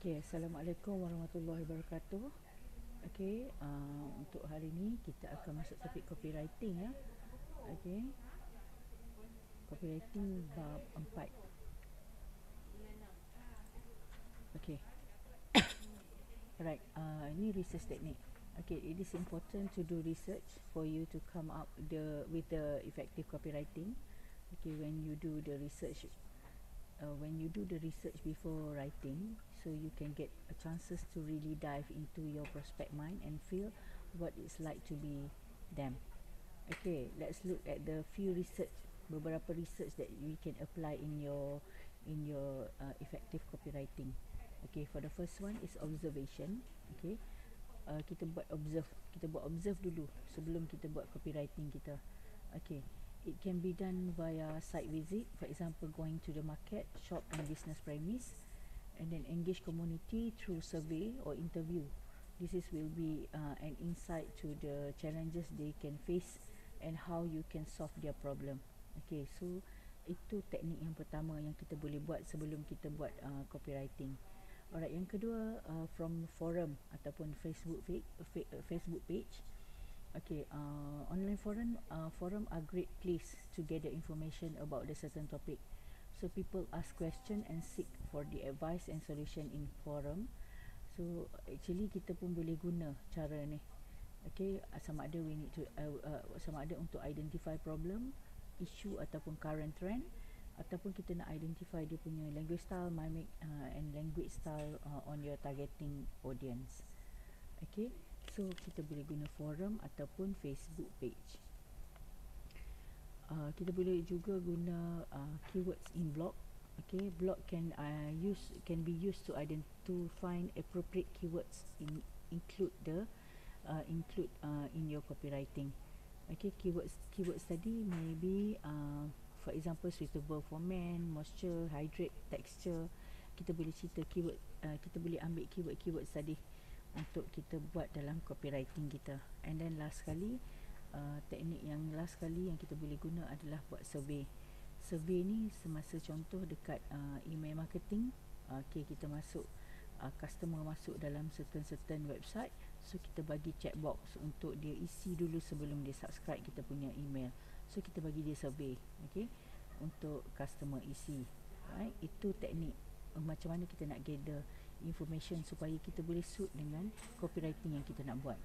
Okay, Assalamualaikum warahmatullahi wabarakatuh. Okay, untuk hari ini kita akan masuk topik copywriting ya. Okay, copywriting bab 4. Okay, alright. Ini research technique. Okay, it is important to do research for you to come up with the effective copywriting. Okay, when you do the research before writing, so you can get a chances to really dive into your prospect mind and feel what it's like to be them. Okay, let's look at the beberapa research that we can apply in your effective copywriting. Okay, for the first one is observation. Okay, kita buat observe dulu sebelum kita buat copywriting kita. Okay, it can be done via site visit, for example going to the market, shop and business premise, and then engage community through survey or interview. Will be an insight to the challenges they can face and how you can solve their problem. Okay, so itu teknik yang pertama yang kita boleh buat sebelum kita buat copywriting. Alright, yang kedua, from forum ataupun Facebook page. Okay, online forum are great place to gather information about the certain topic. So people ask question and seek for the advice and solution in forum. So actually kita pun boleh guna cara ni. Okay, sama ada untuk identify problem, issue ataupun current trend, ataupun kita nak identify dia punya language style, mimic and language style on your targeting audience. Okay, so kita boleh guna forum ataupun Facebook page. Kita boleh juga guna keywords in blog. Okay, blog can be used to find appropriate keywords include in your copywriting. Okay, keywords tadi maybe for example suitable for men, moisture, hydrate, texture. Kita boleh cerita keyword, kita boleh ambil keyword tadi untuk kita buat dalam copywriting kita. And then teknik yang last kali yang kita boleh guna adalah buat survey. Survey ni semasa contoh dekat email marketing. Okay, kita masuk customer masuk dalam certain website, so kita bagi checkbox untuk dia isi dulu sebelum dia subscribe kita punya email. So kita bagi dia survey, okay, untuk customer isi. Right, itu teknik macam mana kita nak gather information supaya kita boleh suit dengan copywriting yang kita nak buat.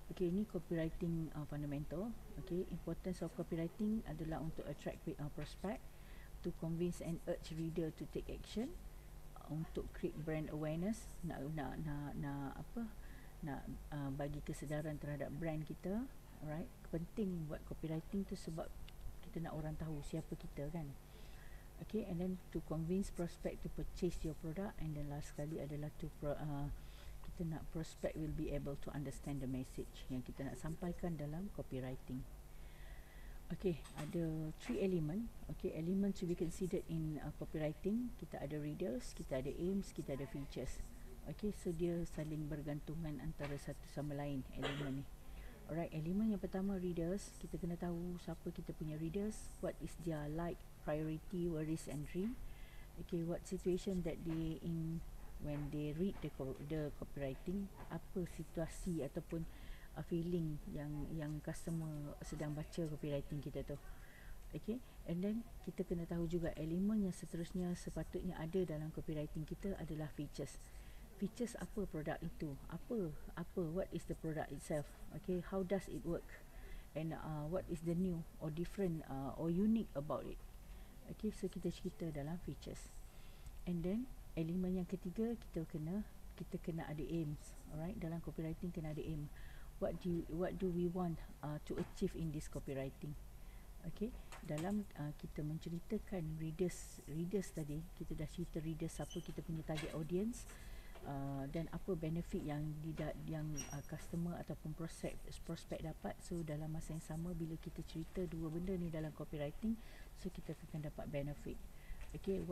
Okay, ini copywriting fundamental. Okay, importance of copywriting adalah untuk attract prospect, to convince and urge reader to take action, untuk create brand awareness, nak bagi kesedaran terhadap brand kita. Alright, penting buat copywriting tu sebab kita nak orang tahu siapa kita kan. Okay, and then to convince prospect to purchase your product, and then last sekali adalah kita nak prospect will be able to understand the message yang kita nak sampaikan dalam copywriting. Okay, ada 3 element. Okay, element to be considered in copywriting. Kita ada readers, kita ada aims, kita ada features. Okay, so dia saling bergantungan antara satu sama lain elemen ni. Alright, elemen yang pertama readers. Kita kena tahu siapa kita punya readers, what is their like, priority, worries and dream. Okay, what situation that they in when they read the copywriting, apa situasi ataupun feeling yang customer sedang baca copywriting kita tu. Okay, and then kita kena tahu juga elemen yang seterusnya sepatutnya ada dalam copywriting kita adalah features. Features apa produk itu, what is the product itself. Okay, how does it work, and what is the new or different or unique about it. Okay, so kita cerita dalam features. And then elemen yang ketiga, kita kena ada aims. Alright, dalam copywriting kena ada aim. What do we want to achieve in this copywriting. Okay, dalam kita menceritakan readers tadi, kita dah cerita readers siapa kita punya target audience, dan apa benefit yang customer ataupun prospect dapat. So dalam masa yang sama, bila kita cerita dua benda ni dalam copywriting, so kita akan dapat benefit. Okay,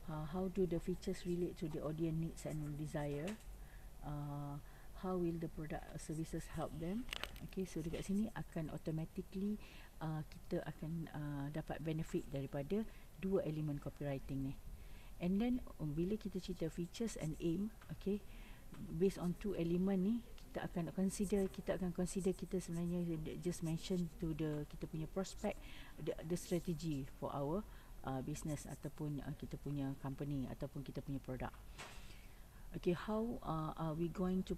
how do the features relate to the audience needs and desire? How will the product or services help them? Okay, so dekat sini akan automatically kita akan dapat benefit daripada dua elemen copywriting ni. And then bila kita cerita features and aim, okay, based on 2 element ni, kita akan consider kita sebenarnya just mention to kita punya prospect, the strategy for our business ataupun kita punya company ataupun kita punya produk. Okay, how are we going to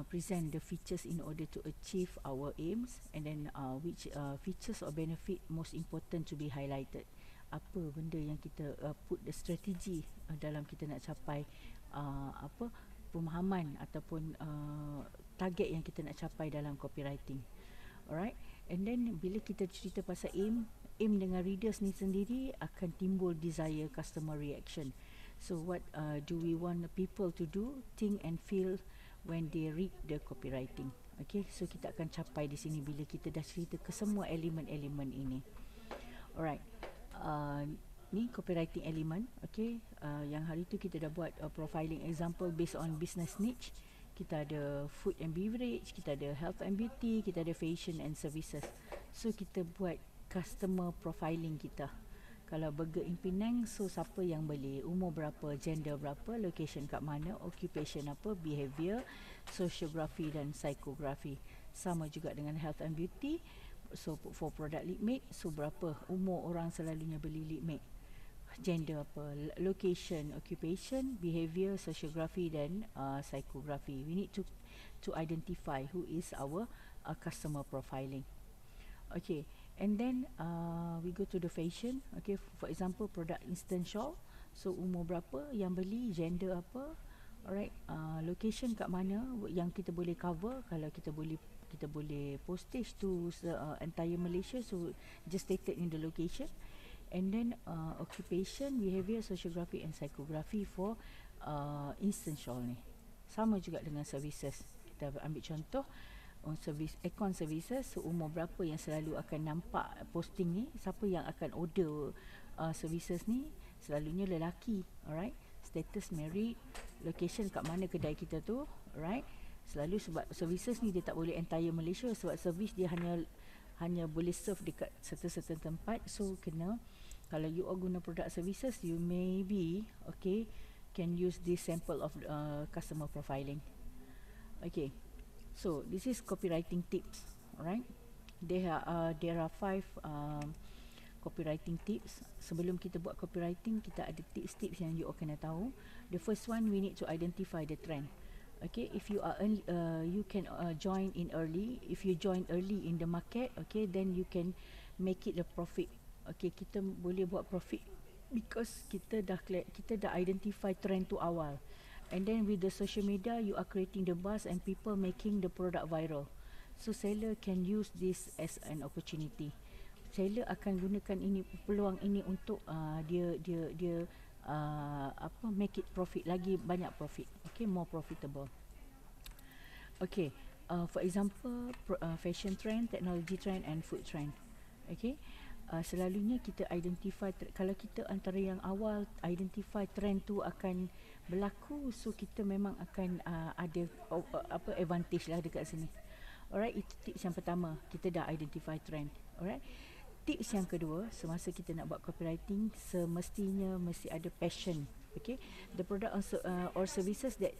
present the features in order to achieve our aims, and then which features or benefit most important to be highlighted. Apa benda yang kita put the strategy dalam kita nak capai pemahaman ataupun target yang kita nak capai dalam copywriting. Alright, and then bila kita cerita pasal aim dengan readers ni sendiri akan timbul desire, customer reaction. So what do we want people to do, think and feel when they read the copywriting? Okay, so kita akan capai di sini bila kita dah cerita ke semua elemen-elemen ini. Alright, ni copywriting element. Okay, yang hari tu kita dah buat profiling example based on business niche. Kita ada food and beverage, kita ada health and beauty, kita ada fashion and services. So kita buat customer profiling kita. Kalau burger in Penang, so siapa yang beli, umur berapa, gender berapa, location kat mana, occupation apa, behavior, sociography dan psychography. Sama juga dengan health and beauty. So for product lead mate, so berapa umur orang selalunya beli lead mate, gender apa, location, occupation, behavior, sociography dan psychography. We need to identify who is our customer profiling. Okay, and then we go to the fashion. Okay, for example product instant shawl, so umur berapa yang beli, gender apa. Alright, location kat mana yang kita boleh cover. Kalau kita boleh postage to entire Malaysia, so just stated in the location. And then occupation, behavior, sociography and psychography for instant shawl ni. Sama juga dengan services. Kita ambil contoh service aircon services, so umur berapa yang selalu akan nampak posting ni, siapa yang akan order services ni, selalunya lelaki. Alright, status married, location kat mana kedai kita tu. Alright, selalu sebab services ni dia tak boleh entire Malaysia, sebab service dia hanya boleh serve dekat certain tempat. So kena, kalau you guna product services, you maybe okay can use this sample of customer profiling. Okay, so this is copywriting tips. Alright, there are 5 copywriting tips. Sebelum kita buat copywriting, kita ada tips-tips yang you kena tahu. The first one, we need to identify the trend. Okay, if you are you can join in early. If you join early in the market, okay, then you can make it a profit. Okay, kita boleh buat profit because kita dah identify trend tu awal. And then with the social media, you are creating the buzz and people making the product viral. So seller can use this as an opportunity. Seller akan gunakan peluang ini untuk dia make it profit, lagi banyak profit. Okay, more profitable. Okay, for example fashion trend, technology trend and food trend. Okay, selalunya kita identify kalau kita antara yang awal identify trend tu akan berlaku, so kita memang akan ada advantage lah dekat sini. Alright, itu tips yang pertama, kita dah identify trend. Alright, tips yang kedua, semasa kita nak buat copywriting, semestinya mesti ada passion. Okay, the product or services that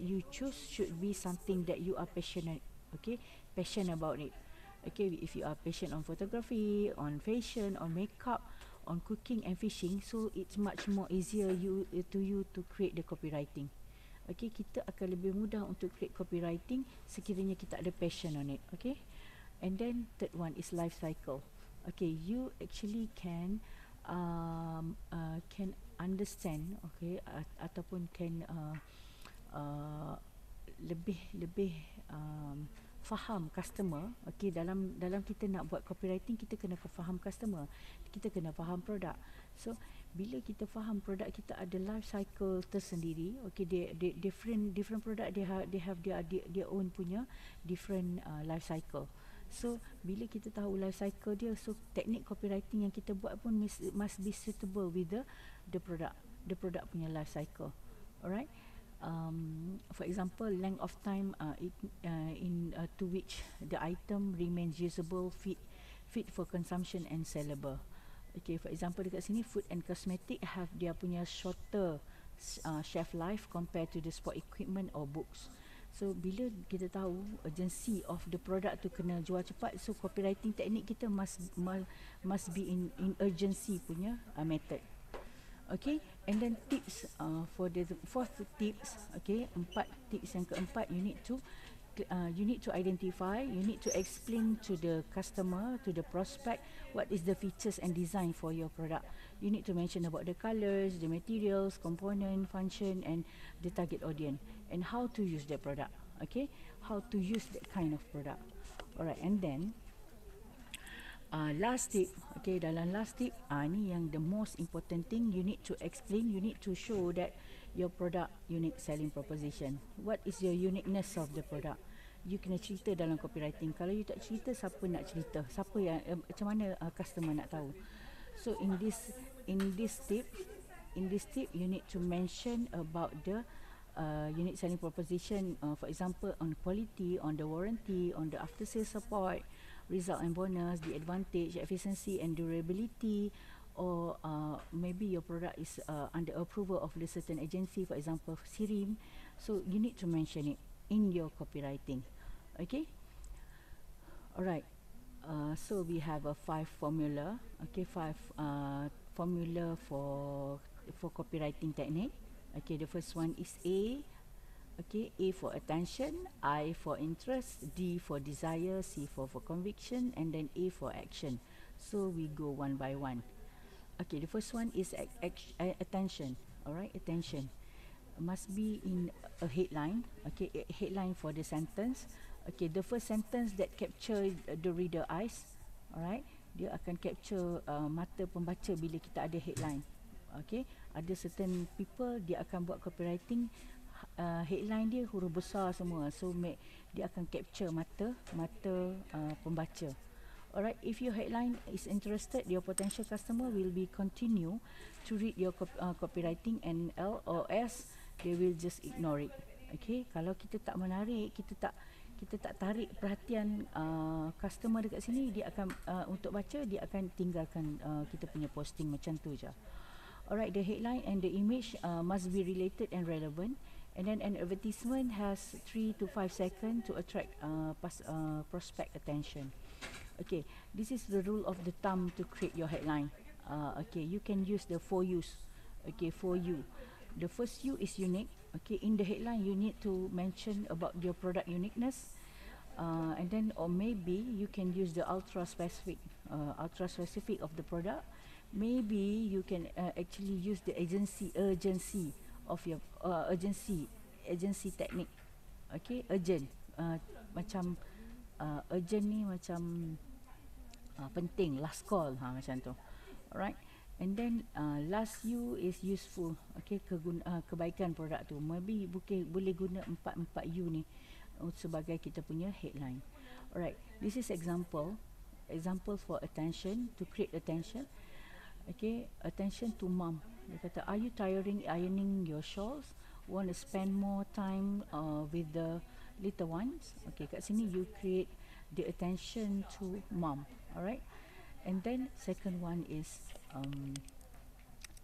you choose should be something that you are passionate. Okay, passion about it. Okay, if you are passionate on photography, on fashion, on makeup, on cooking and fishing, so it's much more easier to create the copywriting. Okay, kita akan lebih mudah untuk create copywriting sekiranya kita ada passion on it. Okay, and then third one is life cycle. Okay, you actually can understand, okay, ataupun can lebih faham customer. Okay, dalam kita nak buat copywriting, kita kena faham customer, kita kena faham produk. So bila kita faham produk, kita ada life cycle tersendiri. Okay, different product, they have their own punya different life cycle. So bila kita tahu life cycle dia, so teknik copywriting yang kita buat pun must be suitable with the product punya life cycle. Alright, for example, length of time to which the item remains usable, fit for consumption and sellable. Okay, for example dekat sini food and cosmetic have dia punya shorter shelf life compared to the sport equipment or books. So bila kita tahu urgency of the product tu kena jual cepat, so copywriting teknik kita must be in urgency punya method. Okay, and then tips for the fourth tips. Okay, 4 tips yang keempat, you need to identify, you need to explain to the customer, to the prospect, what is the features and design for your product. You need to mention about the colors, the materials, component, function, and the target audience, and how to use the product. Okay, how to use that kind of product. Alright, and then last tip. Okay, dalam last tip, ni yang the most important thing, you need to explain, you need to show that your product unique selling proposition. What is your uniqueness of the product? You kena cerita dalam copywriting. Kalau you tak cerita, siapa nak cerita? Siapa yang macam mana customer nak tahu? So in this tip, you need to mention about the unique selling proposition. For example, on quality, on the warranty, on the after sales support, result and bonus, the advantage, efficiency and durability, or maybe your product is under approval of the certain agency, for example Sirim. So you need to mention it in your copywriting. Okay, alright. So we have a 5 formula. Okay, 5 formula for copywriting technique. Okay, the first one is A. Okay, A for attention, I for interest, D for desire, C for conviction, and then A for action. So we go one by one. Okay, the first one is attention. Alright, attention must be in a headline. Okay, a headline for the sentence. Okay, the first sentence that capture the reader eyes. Alright, dia akan capture mata pembaca bila kita ada headline. Okay, ada certain people dia akan buat copywriting, headline dia huruf besar semua, so dia akan capture mata pembaca. Alright, if your headline is interested, your potential customer will be continue to read your copywriting, and LOS they will just ignore it. Okay, kalau kita tak menarik, kita tak tarik perhatian customer dekat sini, dia akan untuk baca, dia akan tinggalkan kita punya posting macam tu je. Alright, the headline and the image must be related and relevant, and then an advertisement has 3 to 5 seconds to attract prospect attention. Okay, this is the rule of the thumb to create your headline. Okay, you can use the 4 U's. Okay, 4 U. The first U is unique. Okay, in the headline you need to mention about your product uniqueness, and then or maybe you can use the ultra specific of the product. Maybe you can actually use the urgency of your urgency technique. Okay, urgent, macam urgent ni macam penting, last call, macam tu. Alright, and then last U is useful. Okay, kebaikan produk tu. Maybe boleh guna 4 U ni sebagai kita punya headline. Alright, this is example for attention, to create attention. Okay, attention to mom. Dia kata, are you tiring ironing your shawls? Want to spend more time with the little ones? Okay, kat sini you create the attention to mom. Alright, and then second one is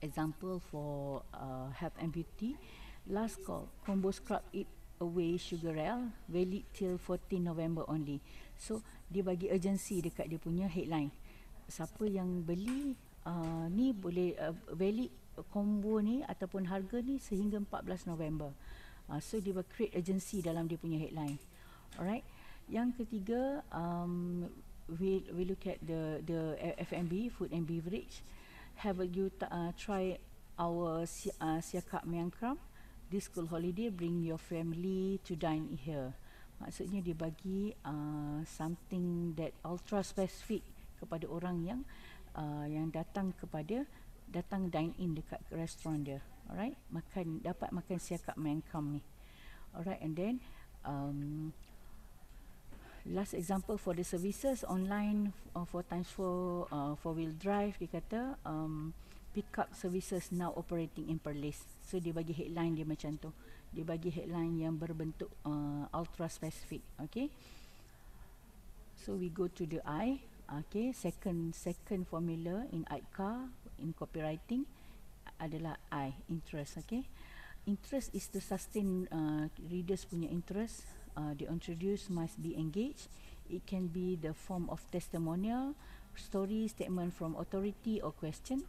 example for health and beauty. Last call, combo scrub it away sugarel, valid till 14 November only. So dia bagi urgency dekat dia punya headline. Siapa yang beli ni boleh valid combo ni ataupun harga ni sehingga 14 November. So dia will create urgency dalam dia punya headline. Alright, yang ketiga, we look at the F&B, food and beverage. Have you try our Siakap Meangkram this school holiday, bring your family to dine here. Maksudnya dia bagi something that ultra specific kepada orang yang datang dine in dekat restoran dia. Alright, dapat makan Siakap Meangkram ni. Alright, and then last example for the services online, 4x4 4-wheel drive. Dia kata pick up services now operating in Perlis. So dia bagi headline dia macam tu. Dia bagi headline yang berbentuk ultra specific. Okay, so we go to the I. Okay, second formula in ICAR in copywriting adalah I, interest. Okay, interest is to sustain readers punya interest. The introduced must be engaged. It can be the form of testimonial, story, statement from authority or question.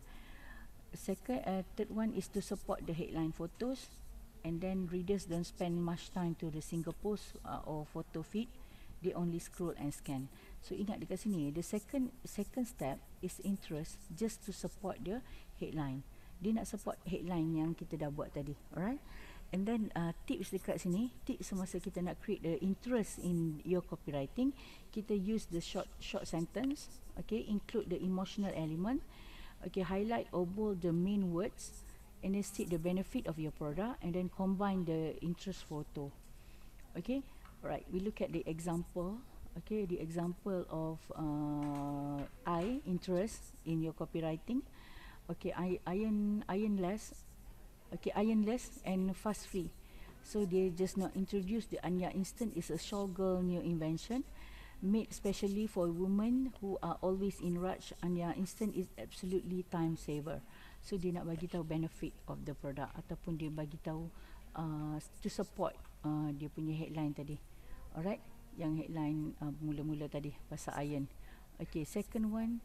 Third one is to support the headline photos, and then readers don't spend much time to the single post or photo feed. They only scroll and scan. So ingat dekat sini, the second step is interest, just to support the headline. Dia nak support headline yang kita dah buat tadi. Alright. And then tips dekat sini, tips semasa kita nak create the interest in your copywriting, kita use the short sentence. Okay, include the emotional element. Okay, highlight or bold the main words, and then state the benefit of your product, and then combine the interest photo. Okay, right. We look at the example. Okay, the example of I, interest in your copywriting. Okay, ironless. Okay, ironless and fuss free. So they just not introduce the Anya Instant is a showgirl new invention made specially for women who are always in rush. Anya Instant is absolutely time saver. So dia nak bagi tahu benefit of the product, ataupun dia bagi tahu to support dia punya headline tadi. Alright, yang headline mula-mula tadi pasal iron. Okay, second one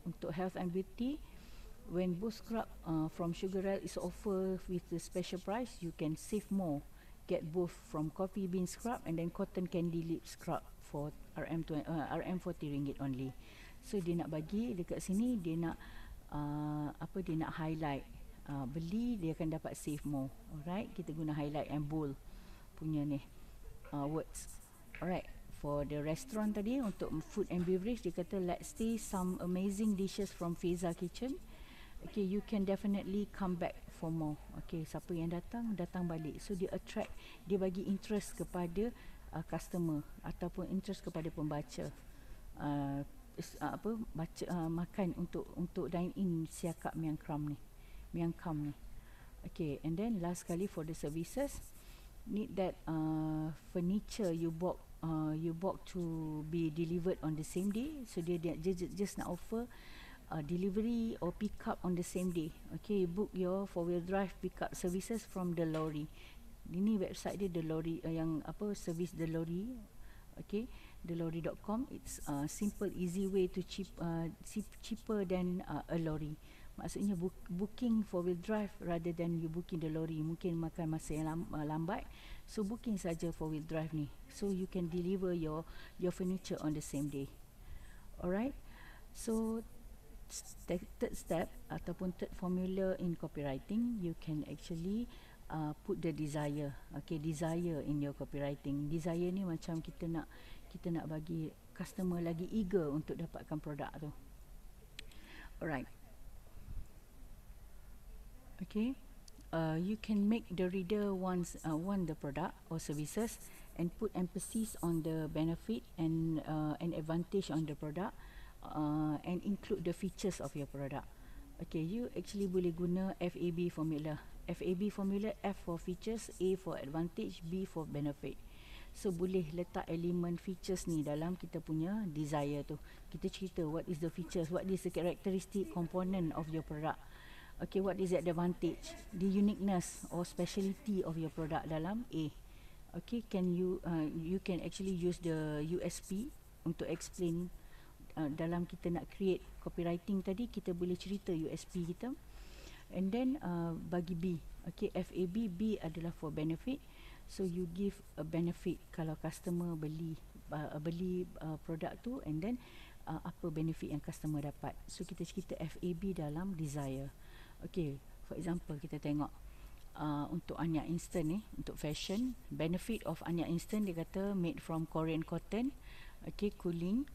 untuk health and beauty. When Boost scrub from Sugarel is offered with the special price, you can save more. Get both from coffee bean scrub and then cotton candy lip scrub for RM40 only. So dia nak bagi dekat sini, dia nak dia nak highlight. Beli dia akan dapat save more. Alright, kita guna highlight and bold punya ni words. Alright, for the restaurant tadi, untuk food and beverage, dia kata let's taste some amazing dishes from Feza Kitchen. Okay, you can definitely come back for more. Okay, siapa yang datang balik. So dia attract, dia bagi interest kepada customer ataupun interest kepada pembaca. Baca makan untuk dine in Siakap Miang Kam ni. Okay, and then last kali for the services, need that furniture you bought to be delivered on the same day. So dia just nak offer delivery or pick up on the same day. Okay, book your 4-wheel drive pick up services from the lorry. Ini website dia, the lorry yang service the lorry. Okay, thelorry.com. It's a simple easy way to cheaper than a lorry. Maksudnya booking 4-wheel drive rather than you booking the lorry mungkin makan masa yang lambat. So booking saja 4-wheel drive ni, so you can deliver your furniture on the same day. Alright, so third step ataupun third formula in copywriting, you can actually put the desire. Okay, desire in your copywriting. Desire ni macam kita nak bagi customer lagi eager untuk dapatkan produk tu. Alright. Okay, you can make the reader want the product or services and put emphasis on the benefit and advantage on the product. And include the features of your product. Okay, you actually boleh guna FAB formula. FAB formula, F for features, A for advantage, B for benefit. So boleh letak elemen features ni dalam kita punya desire tu. Kita cerita what is the features, what is the characteristic component of your product. Okay, what is the advantage, the uniqueness or speciality of your product dalam A. Okay, you can actually use the USP untuk explain. Dalam kita nak create copywriting tadi, kita boleh cerita USP kita. And then bagi B, okay, FAB, B adalah for benefit. So you give a benefit kalau customer beli produk tu, and then apa benefit yang customer dapat. So kita cerita FAB dalam desire. Okay, for example kita tengok untuk Anya Instant ni, untuk fashion, benefit of Anya Instant dia kata made from Korean cotton. Okay, cooling,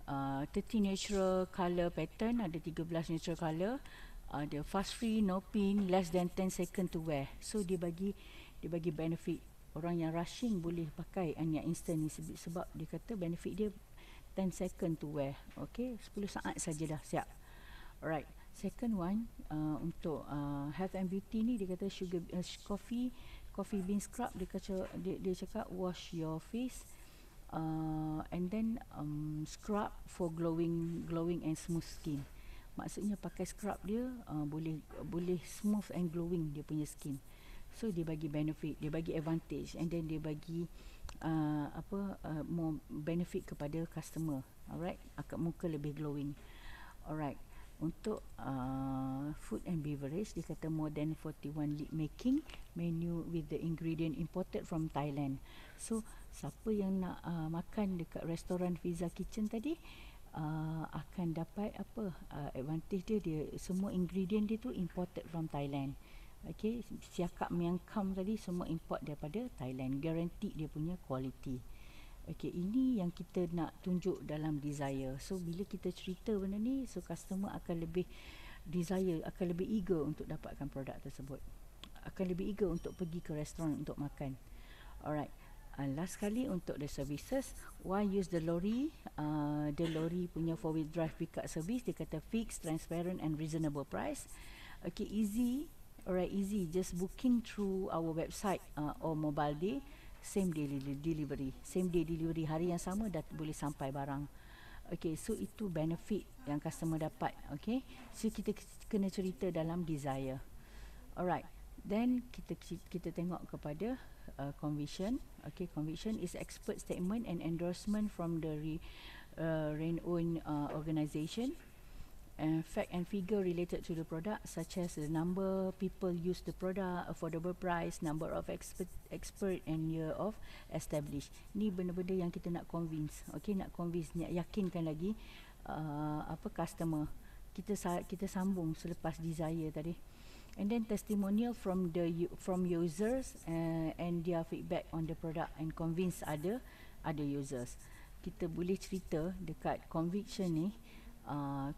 30 natural color pattern, ada 13 natural color, ada fast free, no pin, less than 10 second to wear. So dia bagi benefit. Orang yang rushing boleh pakai Anya Instant ni sebab dia kata benefit dia 10 second to wear. Okay, 10 saat saja dah siap. Alright, second one untuk health and beauty ni, dia kata coffee bean scrub. Dia cakap wash your face And then scrub for glowing and smooth skin. Maksudnya pakai scrub dia boleh smooth and glowing dia punya skin. So dia bagi benefit, dia bagi advantage, and then dia bagi more benefit kepada customer. Alright, akak muka lebih glowing. Alright, untuk food and beverage, dia kata more than 41 lip making menu with the ingredient imported from Thailand. So siapa yang nak makan dekat restoran Fiza Kitchen tadi akan dapat advantage dia semua ingredient dia tu imported from Thailand. Okay, siakap miang kam tadi semua import daripada Thailand, guarantee dia punya quality. Okay, ini yang kita nak tunjuk dalam desire. So bila kita cerita benda ni, so customer akan lebih desire, akan lebih eager untuk dapatkan produk tersebut, akan lebih eager untuk pergi ke restoran untuk makan. Alright, last kali untuk the services, why use the lorry? The lorry punya 4-wheel drive pickup service, dia kata fixed, transparent and reasonable price. Okay, easy. Alright, easy, just booking through our website or mobile day, same day delivery, same day delivery, hari yang sama dah boleh sampai barang. Okay, so itu benefit yang customer dapat. Okay, so kita kena cerita dalam desire. Alright, then kita tengok kepada conviction. Okay, conviction is expert statement and endorsement from the renowned organisation. Fact and figure related to the product, such as the number people use the product, affordable price, number of expert and year of established. Ni benda-benda yang kita nak convince. Okay, nak convince, nak yakinkan lagi customer. Kita sambung selepas desire tadi. And then testimonial from users and their feedback on the product, and convince other users. Kita boleh cerita dekat conviction ni.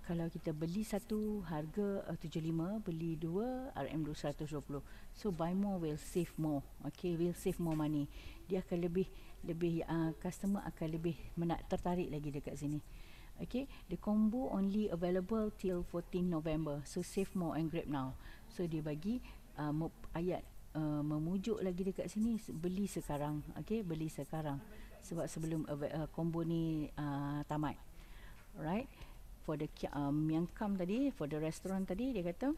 Kalau kita beli satu harga 75, beli dua RM220. So buy more will save more. Okay, will save more money. Dia akan lebih customer akan lebih tertarik lagi dekat sini. Okay, the combo only available till 14 November. So save more and grab now. So dia bagi ayat memujuk lagi dekat sini, beli sekarang. Okay, beli sekarang sebab sebelum combo ni tamat. Alright. For the miang kam tadi, for the restaurant tadi, dia kata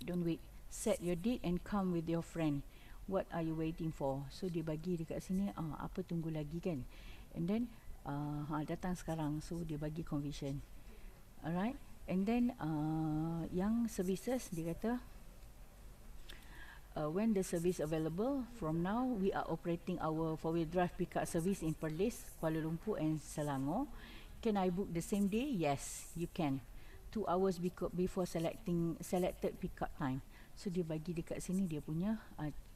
don't wait, set your date and come with your friend. What are you waiting for? So dia bagi dekat sini apa tunggu lagi kan. And then datang sekarang. So dia bagi conviction. Alright. And then yang services, dia kata when the service available, from now we are operating our 4-wheel drive pickup service in Perlis, Kuala Lumpur and Selangor. Can I book the same day? Yes, you can. 2 hours before selected pickup time. So dia bagi dekat sini dia punya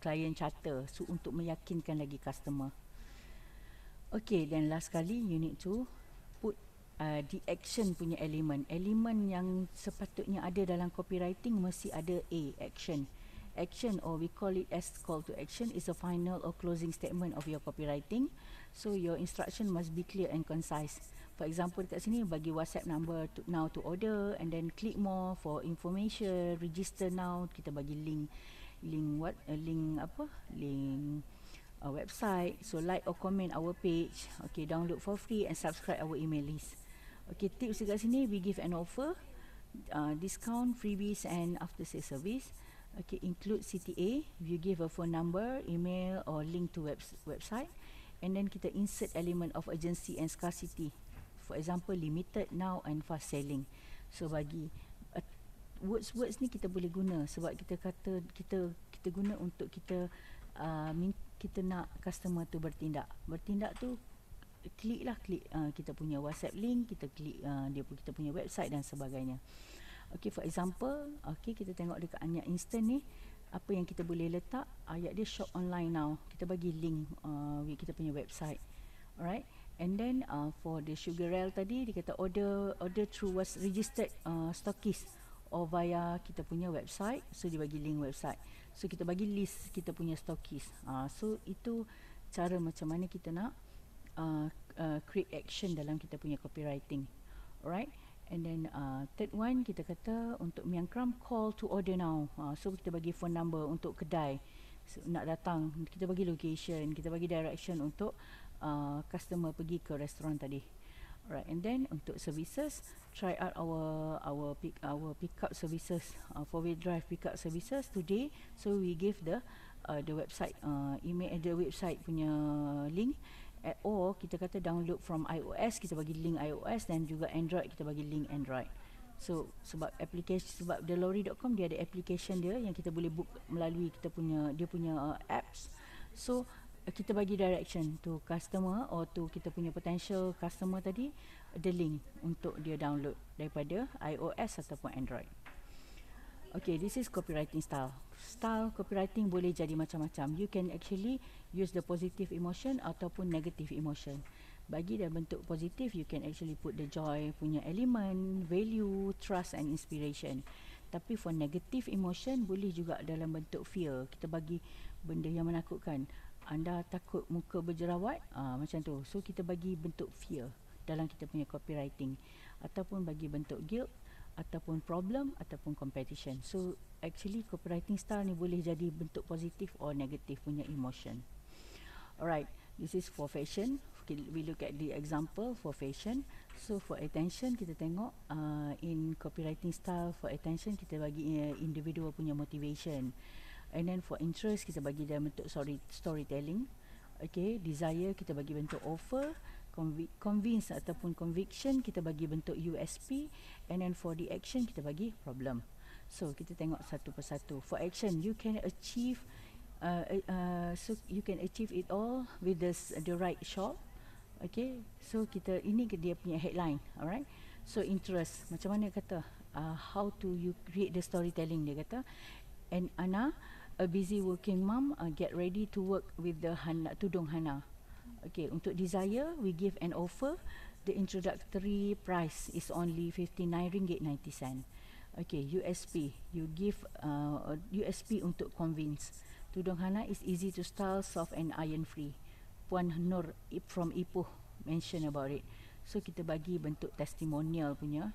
client charter, so untuk meyakinkan lagi customer. Okay, then last kali you need to put the action punya elemen yang sepatutnya ada dalam copywriting. Mesti ada action. Action, or we call it as call to action, is a final or closing statement of your copywriting. So your instruction must be clear and concise. For example, dekat sini bagi WhatsApp number now to order, and then click more for information, register now. Kita bagi link website. So like or comment our page. Okay, download for free and subscribe our email list. Okay, tips dekat sini, we give an offer, discount, freebies and after sales service. Okay, include CTA. You give a phone number, email or link to website, and then kita insert element of urgency and scarcity. For example, limited, now and fast selling. So bagi words ni kita boleh guna sebab kita kata kita guna untuk kita nak customer tu bertindak tu, klik kita punya WhatsApp link, kita klik kita punya website dan sebagainya. Okay, for example, okay, kita tengok dekat ayat instant ni, apa yang kita boleh letak, ayat dia shop online now, kita bagi link kita punya website. Alright. And then for the sugar rail tadi, dia kata order through was registered stockist or via kita punya website. So dia bagi link website. So kita bagi list kita punya stockist. So itu cara macam mana kita nak create action dalam kita punya copywriting. Alright. And then third one, kita kata untuk miang kram, call to order now. So kita bagi phone number untuk kedai. So, nak datang, kita bagi location, kita bagi direction untuk customer pergi ke restoran tadi. Alright, and then untuk services, try out our pick up services, 4-wheel drive pick up services today. So we give the website email, the website punya link, or kita kata download from iOS, kita bagi link iOS, dan juga Android kita bagi link Android. So sebab application, sebab delori.com dia ada application dia yang kita boleh book melalui kita punya apps. So kita bagi direction to customer or to kita punya potential customer tadi, the link untuk dia download daripada iOS ataupun Android. Okay, this is copywriting style. Style copywriting boleh jadi macam-macam. You can actually use the positive emotion ataupun negative emotion. Bagi dalam bentuk positif, you can actually put the joy punya element, value, trust and inspiration. Tapi for negative emotion, boleh juga dalam bentuk fear. Kita bagi benda yang menakutkan. Anda takut muka berjerawat, macam tu. So kita bagi bentuk fear dalam kita punya copywriting, ataupun bagi bentuk guilt, ataupun problem, ataupun competition. So actually copywriting style ni boleh jadi bentuk positif or negatif punya emotion. Alright, this is for fashion. We look at the example for fashion. So for attention, kita tengok in copywriting style for attention, kita bagi individual punya motivation. And then for interest, kita bagi dalam bentuk storytelling. Okay, desire kita bagi bentuk offer. Convince ataupun conviction kita bagi bentuk USP. And then for the action kita bagi problem. So kita tengok satu persatu. For action, you can achieve so you can achieve it all with the right shop. Okay, so kita ini dia punya headline. Alright, so interest, macam mana kata how to you create the storytelling. Dia kata, and Ana, a busy working mom, get ready to work with the tudung Hana. Okay, untuk desire, we give an offer. The introductory price is only RM59.90. Okay, USP, you give USP untuk convince. Tudung Hana is easy to style, soft and iron free. Puan Nur from Ipoh mention about it. So kita bagi bentuk testimonial punya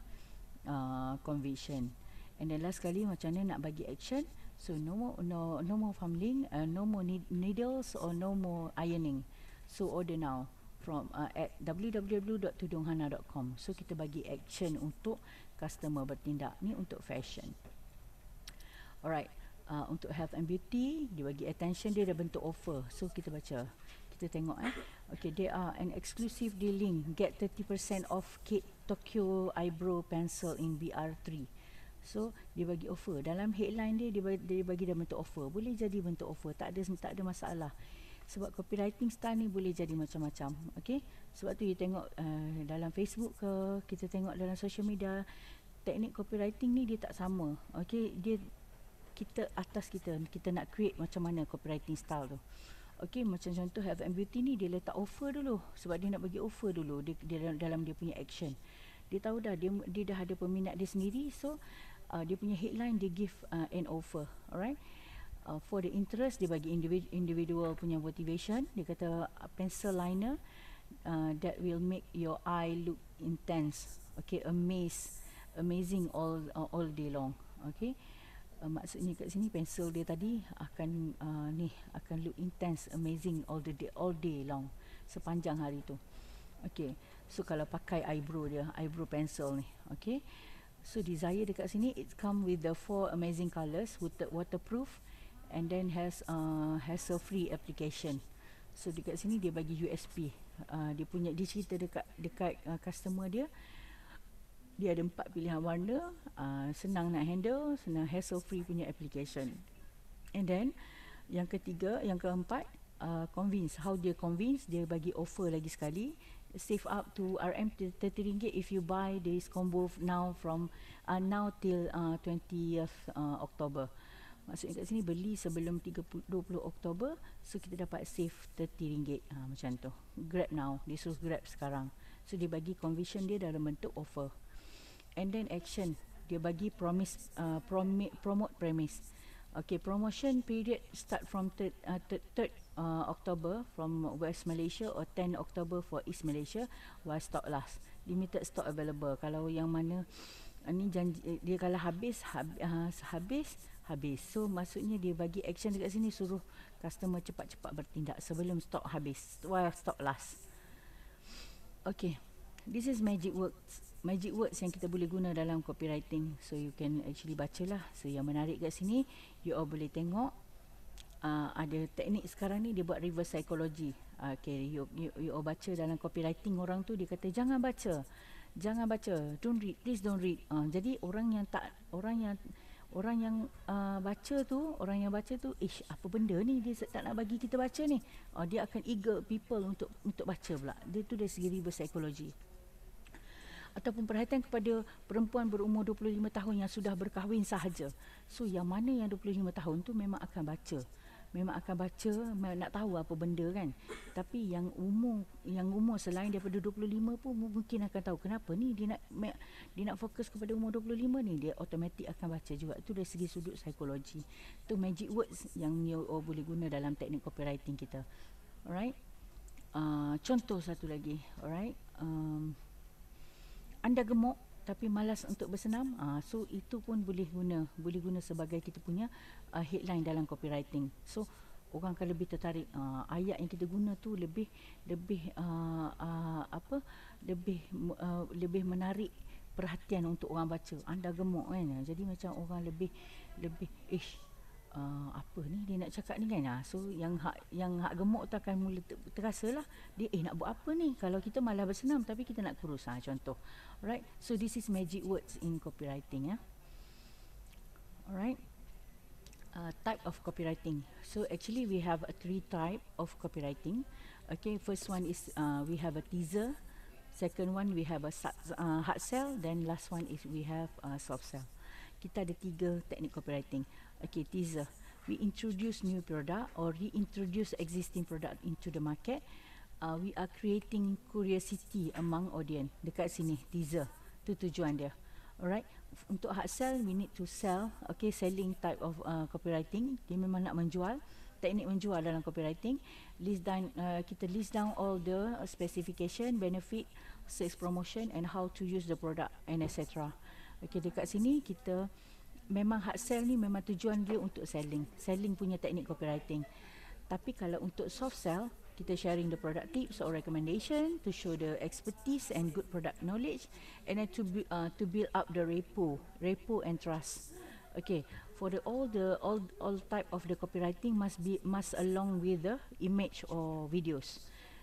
conviction. And then last kali, macam mana nak bagi action. So no more fumbling, no more needles or no more ironing. So order now from at www.tudunghana.com. So kita bagi action untuk customer bertindak. Ni untuk fashion. Alright, untuk health and beauty, dia bagi attention, dia ada bentuk offer. So kita baca, kita tengok okay, there are an exclusive dealing, get 30% off Kate Tokyo eyebrow pencil in BR3. So dia bagi offer dalam headline dia, dia bagi dalam bentuk offer. Boleh jadi bentuk offer, tak ada masalah. Sebab copywriting style ni boleh jadi macam-macam. Okay, sebab tu you tengok dalam Facebook ke, kita tengok dalam social media, teknik copywriting ni dia tak sama. Okay, dia kita atas kita nak create macam mana copywriting style tu. Okay, macam contoh health and beauty ni, dia letak offer dulu. Sebab dia nak bagi offer dulu dia dalam dia punya action. Dia tahu dah, dia dah ada peminat dia sendiri. So dia punya headline, dia give an offer. Alright, for the interest, dia bagi individual punya motivation. Dia kata pencil liner that will make your eye look intense. Okay, amazing all day long. Okay, maksudnya kat sini pensel dia tadi akan akan look intense, amazing all day long, sepanjang hari tu. Okay, so kalau pakai eyebrow pencil ni. Okay, so desire dekat sini, it come with the 4 amazing colors, waterproof, and then has hassle-free application. So dekat sini dia bagi USP. Dia cerita dekat customer dia. Dia ada 4 pilihan warna, senang nak handle, senang hassle-free punya application. And then yang keempat, convince. How dia convince? Dia bagi offer lagi sekali. Save up to RM30 if you buy this combo now from now till 20th October. Maksudnya kat sini beli sebelum 20 Oktober, so kita dapat save RM30. Macam tu. Grab now, dia suruh grab sekarang. So dia bagi conviction dia dalam bentuk offer. And then action, dia bagi promise, promote premise. Okay, promotion period start from 3rd October from West Malaysia or 10 October for East Malaysia while stock last. Limited stock available. Kalau yang mana ni janji dia, kalau habis habis. So maksudnya dia bagi action dekat sini, suruh customer cepat-cepat bertindak sebelum stok habis, while stok last. Okay, this is magic words yang kita boleh guna dalam copywriting. So you can actually bacalah. So yang menarik kat sini, you all boleh tengok ada teknik sekarang ni dia buat reverse psychology. Okay, you all baca dalam copywriting, orang tu dia kata jangan baca, don't read, please don't read. Jadi orang yang baca tu, apa benda ni, dia tak nak bagi kita baca ni. Dia akan eager people untuk baca pula. Dia tu dari segi reverse psychology. Ataupun perhatian kepada perempuan berumur 25 tahun yang sudah berkahwin sahaja. So yang mana yang 25 tahun tu memang akan baca, nak tahu apa benda kan. Tapi yang umur selain daripada 25 pun mungkin akan tahu kenapa ni dia nak fokus kepada umur 25 ni, dia automatik akan baca juga. Itu dari segi sudut psikologi. Tu magic words yang you boleh guna dalam teknik copywriting kita. Alright. Contoh satu lagi. Alright. Anda gemuk tapi malas untuk bersenam, so itu pun boleh guna sebagai kita punya headline dalam copywriting. So orang akan lebih tertarik. Ayat yang kita guna tu lebih menarik perhatian untuk orang baca. Anda gemuk kan, jadi macam orang lebih apa ni dia nak cakap ni kan. So yang hak gemuk tu akan mula terasa lah dia nak buat apa ni kalau kita malah bersenam tapi kita nak kurus. Contoh. Alright, so this is magic words in copywriting. Alright, type of copywriting. So actually we have 3 type of copywriting. Okay, first one is we have a teaser, second one we have a hard sell, then last one is we have soft sell. Kita ada 3 teknik copywriting. Okay, teaser. We introduce new product or reintroduce existing product into the market. We are creating curiosity among audience. Dekat sini, teaser. Itu tujuan dia. Alright. Untuk hard sell, we need to sell. Okay, selling type of copywriting. Dia memang nak menjual. Teknik menjual dalam copywriting. Kita list down all the specification, benefit, sales promotion and how to use the product and etc. Okay, dekat sini kita memang hard sell ni memang tujuan dia untuk selling punya teknik copywriting. Tapi kalau untuk soft sell, kita sharing the product tips or recommendation to show the expertise and good product knowledge, and then to build up the repo and trust. Okay, for all type of the copywriting must along with the image or videos.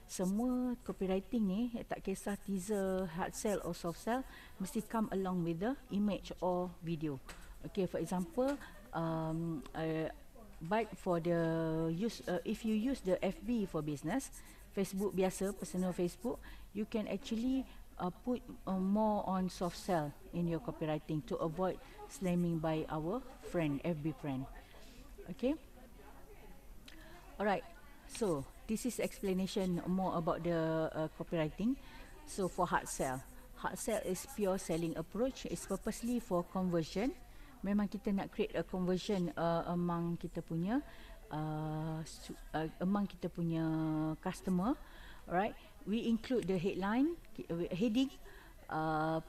Semua copywriting ni, tak kisah teaser, hard sell or soft sell, mesti come along with the image or video. Okay, for example, but for the if you use the FB for business, Facebook biasa, personal Facebook, you can actually put more on soft sell in your copywriting to avoid slamming by our FB friend. Okay. Alright. So this is explanation more about the copywriting. So for hard sell is pure selling approach. It's purposely for conversion. Memang kita nak create a conversion among kita punya customer. Alright, we include the heading,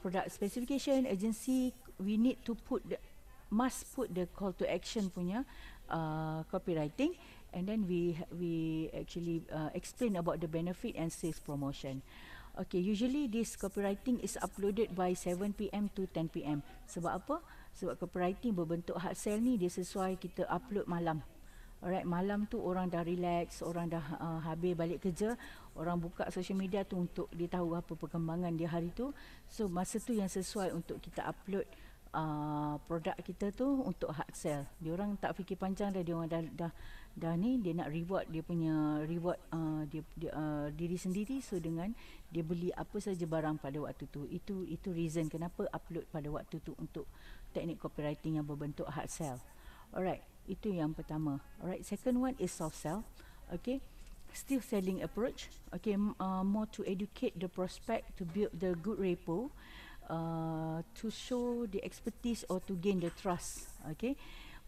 product specification, agency. We need to must put the call to action punya copywriting, and then we actually explain about the benefit and sales promotion. Okay, usually this copywriting is uploaded by 7 PM to 10 PM. Sebab apa? Sebab copywriting berbentuk hard sell ni dia sesuai kita upload malam. Alright, malam tu orang dah relax, orang dah habis balik kerja, orang buka social media tu untuk dia tahu apa perkembangan dia hari tu. So masa tu yang sesuai untuk kita upload produk kita tu untuk hard sell. Dia orang tak fikir panjang dah, dia orang dah ni dia nak reward diri sendiri. So dengan dia beli apa saja barang pada waktu tu. Itu reason kenapa upload pada waktu tu untuk teknik copywriting yang berbentuk hard sell. Alright, itu yang pertama. Alright, second one is soft sell. Okay, still selling approach. Okay, more to educate the prospect, to build the good rapport, to show the expertise or to gain the trust. Okay,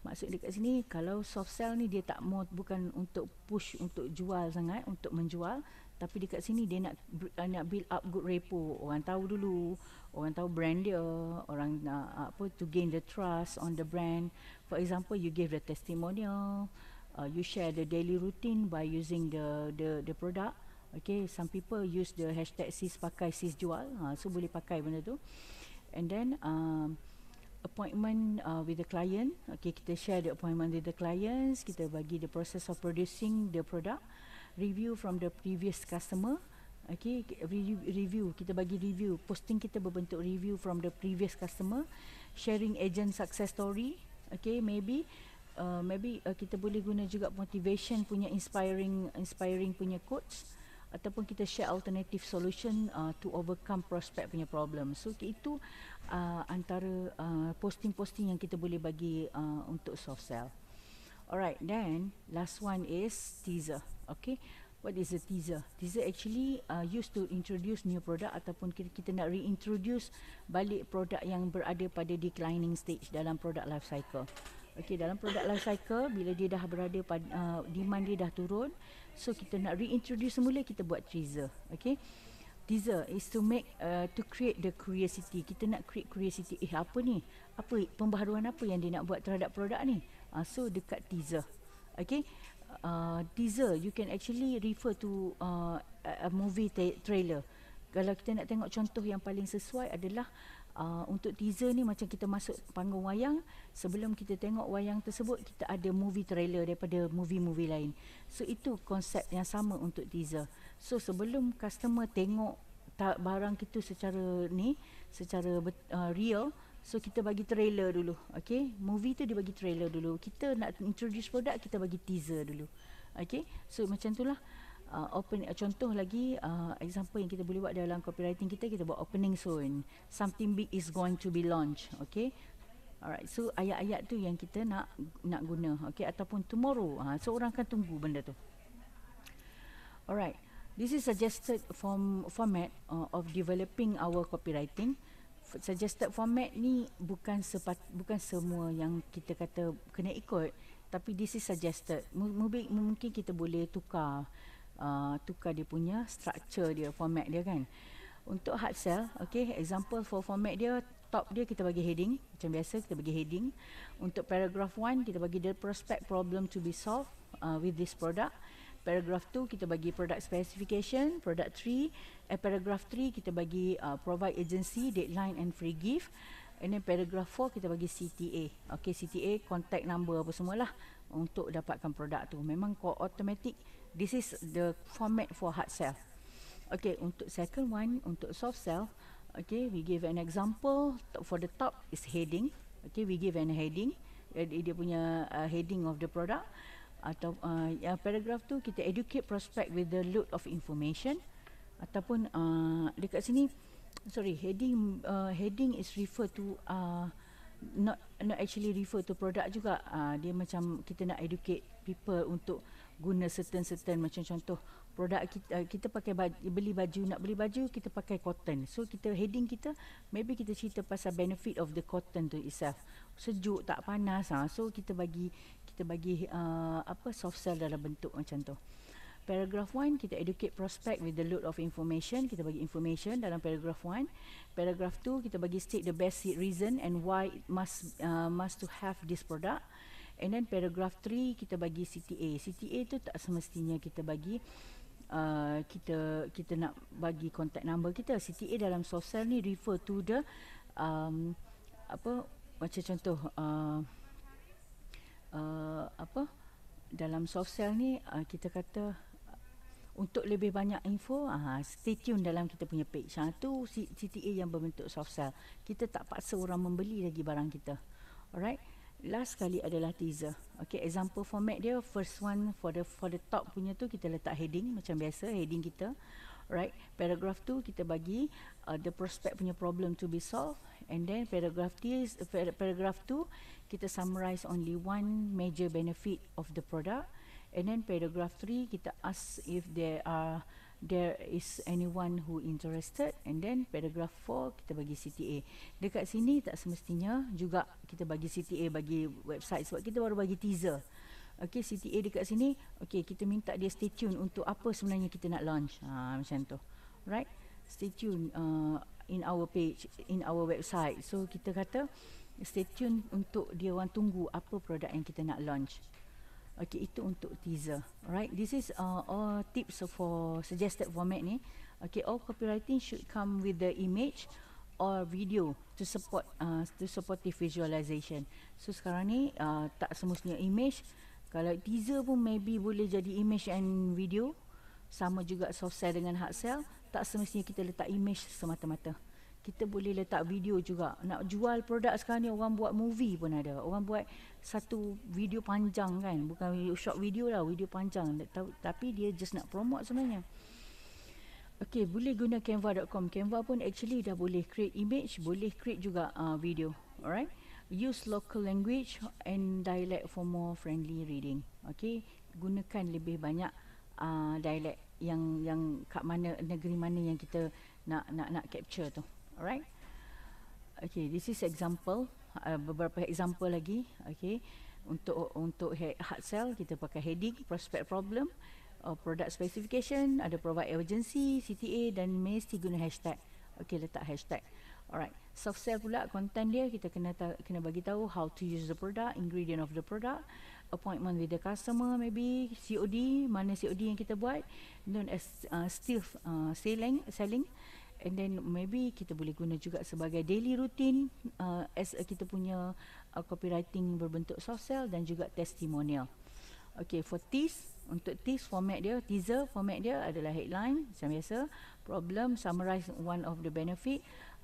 maksud dekat sini kalau soft sell ni dia tak mau, bukan untuk push untuk jual sangat, untuk menjual, Tapi dekat sini dia nak build up good rapport, orang tahu dulu, orang tahu brand dia, orang nak to gain the trust on the brand. For example, you give the testimonial, you share the daily routine by using the product. Okay, some people use the hashtag sis pakai sis jual, so boleh pakai benda tu. And then appointment with the client. Okay, kita share the appointment with the clients, kita bagi the process of producing the product, review from the previous customer. Okay, review, kita bagi review, posting kita berbentuk review from the previous customer, sharing agent success story. Okay, maybe kita boleh guna juga motivation punya inspiring punya quotes, ataupun kita share alternative solution to overcome prospect punya problem. So itu antara posting-posting yang kita boleh bagi untuk soft sell. Alright, then last one is teaser. Okay, what is a teaser? Teaser actually used to introduce new product, ataupun kita nak reintroduce balik produk yang berada pada declining stage dalam product life cycle. Okay, dalam product life cycle, bila dia dah berada pada demand dia dah turun, so kita nak reintroduce semula, kita buat teaser. Okay, teaser is to make to create the curiosity. Kita nak create curiosity, apa ni, apa pembaharuan apa yang dia nak buat terhadap produk ni. So dekat teaser. Okay, teaser you can actually refer to a movie trailer. Kalau kita nak tengok contoh yang paling sesuai adalah untuk teaser ni, macam kita masuk panggung wayang, sebelum kita tengok wayang tersebut, kita ada movie trailer daripada movie-movie lain. So itu konsep yang sama untuk teaser. So sebelum customer tengok barang kita secara real, so kita bagi trailer dulu. Okay, movie tu dia bagi trailer dulu. Kita nak introduce produk, kita bagi teaser dulu. Okay, so macam itulah. Contoh lagi, example yang kita boleh buat dalam copywriting kita buat opening soon, something big is going to be launched. Okay, alright, so ayat-ayat tu yang kita nak guna. Okay, ataupun tomorrow, so orang akan tunggu benda tu. Alright, this is suggested format of developing our copywriting. Suggested format ni bukan semua yang kita kata kena ikut, tapi this is suggested. Mungkin kita boleh tukar dia punya structure dia, format dia kan. Untuk hard sell, okay, example for format dia, top dia kita bagi heading, macam biasa kita bagi heading. Untuk paragraph 1 kita bagi the prospect problem to be solved with this product. Paragraph 2 kita bagi product specification. Paragraph 3 kita bagi provide agency, deadline and free gift. And then paragraph 4 kita bagi CTA. Okay, CTA, contact number apa semualah untuk dapatkan produk tu. Memang automatic. This is the format for hard sell. Okay, untuk second one, untuk soft sell, okay, we give an example. For the top is heading. Okay, we give an heading. Dia punya heading of the product. Atau paragraph tu kita educate prospect with the load of information. Ataupun dekat sini, heading is refer to not actually refer to product juga. Dia macam kita nak educate people untuk guna certain macam contoh produk kita pakai beli baju kita pakai cotton. So kita heading kita maybe kita cerita pasal benefit of the cotton tu itself. Sejuk tak panas, so kita bagi soft sell dalam bentuk macam tu. Paragraph 1 kita educate prospect with the load of information. Kita bagi information dalam paragraph 1. Paragraph 2 kita bagi state the best reason and why it must to have this product. And then paragraph 3 kita bagi CTA. CTA tu tak semestinya kita bagi kita nak bagi contact number kita. CTA dalam soft sell ni refer to the macam contoh dalam soft sell ni kita kata untuk lebih banyak info, stay tune dalam kita punya page. Tu CTA yang berbentuk soft sell. Kita tak paksa orang membeli lagi barang kita. Alright. Last sekali adalah teaser. Okay, example format dia, first one for the top punya tu kita letak heading macam biasa, heading kita. Right. Paragraph 2 kita bagi the prospect punya problem to be solved, and then paragraph 2 kita summarize only one major benefit of the product, and then paragraph 3 kita ask if there is anyone who interested, and then paragraph 4 kita bagi CTA. Dekat sini tak semestinya juga kita bagi CTA bagi website sebab kita baru bagi teaser. Okey, CTA dekat sini, okey, kita minta dia stay tune untuk apa sebenarnya kita nak launch. Macam tu. Right? Stay tune in our page, in our website. So kita kata stay tune untuk dia orang tunggu apa produk yang kita nak launch. Okay, itu untuk teaser. Right, this is all tips for suggested format ni. Okay, all copywriting should come with the image or video to support the visualization. So sekarang ni tak semestinya image. Kalau teaser pun maybe boleh jadi image and video. Sama juga soft sell dengan hard sell. Tak semestinya kita letak image semata-mata. Kita boleh letak video juga. Nak jual produk sekarang ni, orang buat movie pun ada. Orang buat satu video panjang kan. Bukan short video lah, video panjang. Tapi dia just nak promote sebenarnya. Okay, boleh guna canva.com. Canva pun actually dah boleh create image, boleh create juga video. Alright. Use local language and dialect for more friendly reading. Okay, gunakan lebih banyak dialect yang kat mana, negeri mana yang kita nak capture tu. Alright. Okay, this is example. Beberapa example lagi. Okay, untuk hard sell kita pakai heading, prospect problem, product specification, ada provide urgency, CTA, dan mesti guna hashtag. Okay, letak hashtag. Alright. Soft sell pula, content dia kita kena bagi tahu how to use the product, ingredient of the product, appointment with the customer, maybe COD, mana COD yang kita buat, known as still selling, and then maybe kita boleh guna juga sebagai daily routine as kita punya copywriting berbentuk soft sell dan juga testimonial. Okay, for untuk format dia, teaser format dia adalah headline macam biasa, problem, summarize one of the benefit,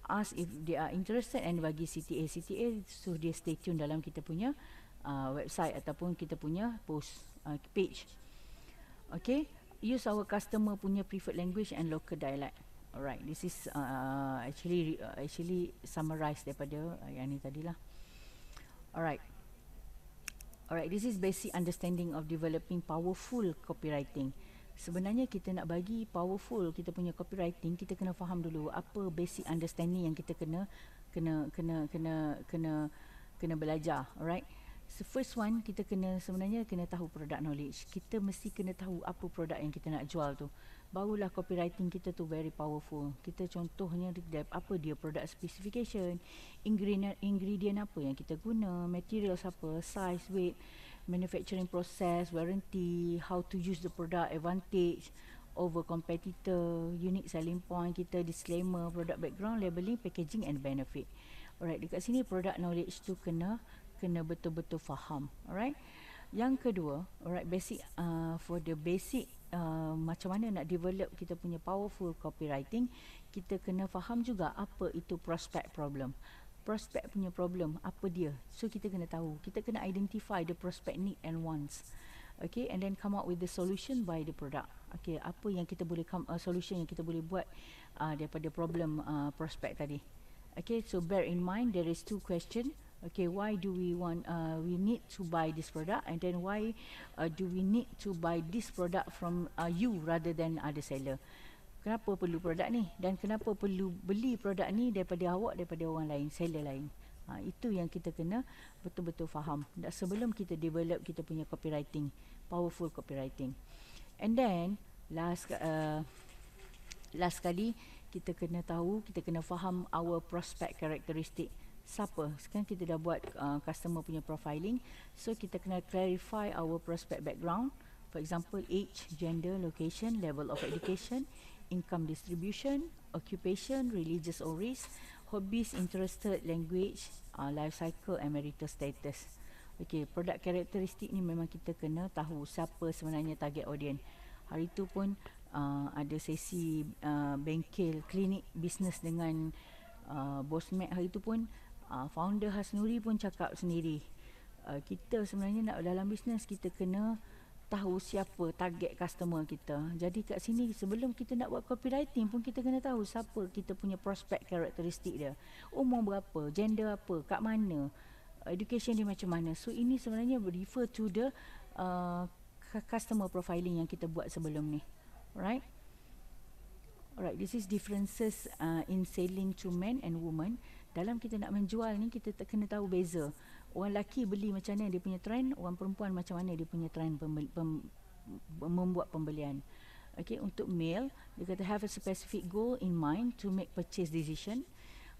ask if they are interested, and bagi CTA so dia stay tune dalam kita punya website ataupun kita punya post page. Okay, use our customer punya preferred language and local dialect. Alright, this is actually summarized daripada yang ni tadilah. Alright, this is basic understanding of developing powerful copywriting. Sebenarnya kita nak bagi powerful kita punya copywriting, kita kena faham dulu apa basic understanding yang kita kena belajar. Alright. So first one, kita sebenarnya kena tahu product knowledge. Kita mesti kena tahu apa produk yang kita nak jual tu. Barulah copywriting kita tu very powerful. Kita contohnya apa dia product specification, ingredient apa yang kita guna, materials apa, size, weight, manufacturing process, warranty, how to use the product, advantage over competitor, unique selling point kita, disclaimer, product background, labeling, packaging and benefit. Alright, dekat sini product knowledge tu kena betul-betul faham. Alright. Yang kedua, alright, basic for the basic macam mana nak develop kita punya powerful copywriting, kita kena faham juga apa itu prospect problem. Prospect punya problem, apa dia? So kita kena tahu, kita kena identify the prospect need and wants. Okay, and then come up with the solution by the product. Okay, apa yang kita boleh solution yang kita boleh buat daripada problem prospect tadi. Okay, so bear in mind there is two question. Okay, why do we need to buy this product, and then why do we need to buy this product from you rather than other seller? Kenapa perlu produk ni, dan kenapa perlu beli produk ni daripada awak, daripada orang lain, seller lain. Itu yang kita kena betul-betul faham sebelum kita develop kita punya copywriting, powerful copywriting. And then last kali kita kena tahu, kita kena faham our prospect characteristic. Siapa? Sekarang kita dah buat customer punya profiling, so kita kena clarify our prospect background. For example, age, gender, location, level of education, income distribution, occupation, religious or race, hobbies, interested, language, life cycle and marital status. Okay, product characteristic ni memang kita kena tahu siapa sebenarnya target audience. Hari tu pun ada sesi bengkel, klinik bisnes dengan Bos Mac. Hari tu pun founder Hasnuri pun cakap sendiri, kita sebenarnya nak dalam bisnes, kita kena tahu siapa target customer kita. Jadi kat sini sebelum kita nak buat copywriting pun kita kena tahu siapa kita punya prospect karakteristik dia. Umur berapa, gender apa, kat mana, education dia macam mana. So ini sebenarnya refer to the customer profiling yang kita buat sebelum ni. Alright. Alright, this is differences in selling to men and women. Dalam kita nak menjual ni, kita kena tahu beza. Orang lelaki beli macam mana dia punya trend, orang perempuan macam mana dia punya trend membuat pembelian. Okay, untuk male, dia kata have a specific goal in mind to make purchase decision.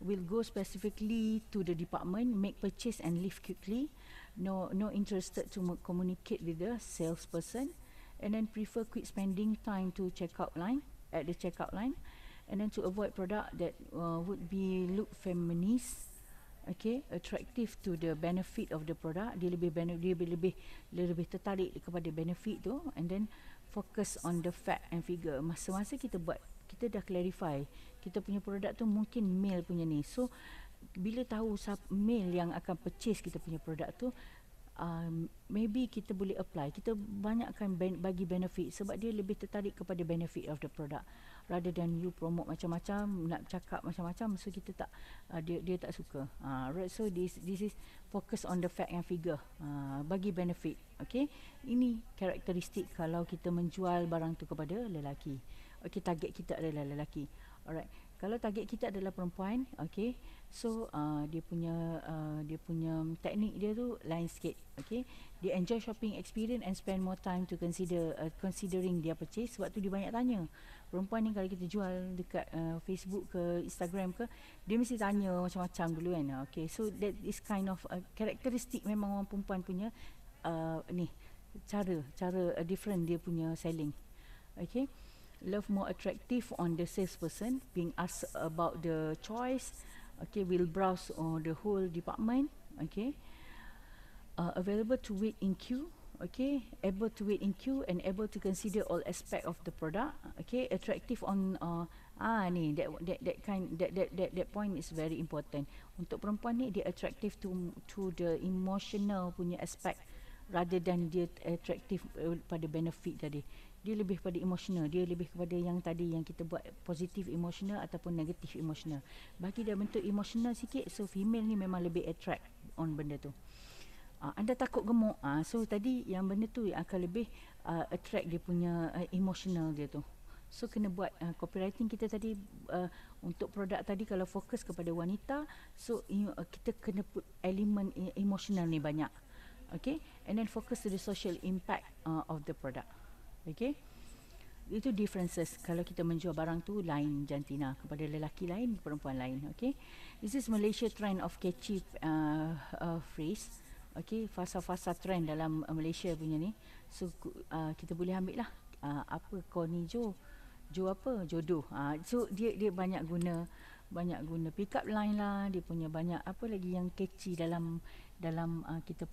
Will go specifically to the department, make purchase and leave quickly. No interested to communicate with the salesperson, and then prefer quick spending time to checkout line at the checkout line, and then to avoid product that would be look feminist. Okay, attractive to the benefit of the product. Dia lebih tertarik kepada benefit tu, and then focus on the fact and figure. Masa-masa kita buat, kita dah clarify kita punya produk tu mungkin male punya ni. So bila tahu male yang akan purchase kita punya produk tu, maybe kita boleh apply, kita banyakkan bagi benefit, sebab dia lebih tertarik kepada benefit of the product rather than you promote macam-macam, nak cakap macam-macam, so kita tak dia tak suka. Right, so this is focus on the fact and figure, bagi benefit. Okay, ini karakteristik kalau kita menjual barang tu kepada lelaki. Okay, target kita adalah lelaki. Alright, kalau target kita adalah perempuan, okay, so dia punya teknik dia tu lain sikit. Okay, dia enjoy shopping experience and spend more time to considering dia purchase. Sebab tu dia banyak tanya. Perempuan ni kalau kita jual dekat Facebook ke Instagram ke, dia mesti tanya macam-macam dulu kan. Okay, so that is kind of karakteristik memang orang perempuan punya ni cara different dia punya selling. Okay, love more attractive on the salesperson, being asked about the choice. Okay, will browse on the whole department. Okay, available to wait in queue. Okay, able to wait in queue and able to consider all aspect of the product. Okay, attractive on ni that point is very important. Untuk perempuan ni, dia attractive to the emotional punya aspect rather than dia attractive pada benefit tadi. Dia lebih pada emotional, dia lebih kepada yang tadi yang kita buat positif emotional ataupun negatif emotional. Bagi dia bentuk emotional sikit, so female ni memang lebih attract on benda tu. Anda takut gemuk, so tadi yang benda tu akan lebih attract dia punya emotional dia tu. So kena buat copywriting kita tadi untuk produk tadi, kalau fokus kepada wanita, so kita kena put elemen emotional ni banyak. Okay, and then focus to the social impact of the product. Okay, itu differences kalau kita menjual barang tu lain jantina kepada lelaki lain, perempuan lain. Okay, this is Malaysia trend of catchy phrase. Okay, fasa-fasa trend dalam Malaysia punya ni. So kita boleh ambil lah apa kau ni Jo apa, jodoh. So dia banyak guna pick up line lah, dia punya banyak apa lagi yang catchy dalam kita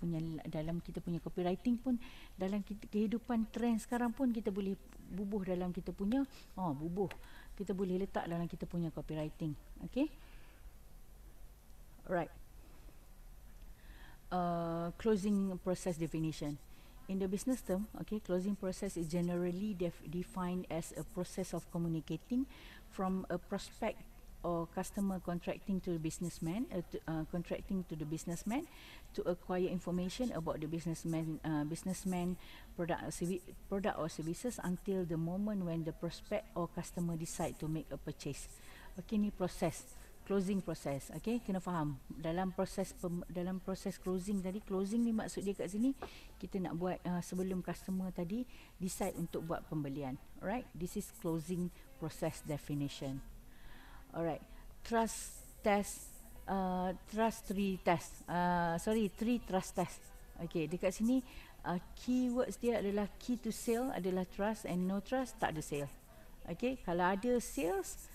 punya copywriting pun, dalam kehidupan trend sekarang pun kita boleh bubuh dalam kita punya kita boleh letak dalam kita punya copywriting. Okay, right. Closing process definition. In the business term, okay, closing process is generally defined as a process of communicating from a prospect or customer contracting to the businessman, to acquire information about the businessman product or services until the moment when the prospect or customer decide to make a purchase. Okay, ni proses closing process. Okay, kena faham dalam proses closing tadi. Closing ni maksud dia kat sini kita nak buat sebelum customer tadi decide untuk buat pembelian. Alright, this is closing process definition. Alright, three trust test. Okay, dekat sini keywords dia adalah key to sale adalah trust, and no trust tak ada sale. Okay, kalau ada sales,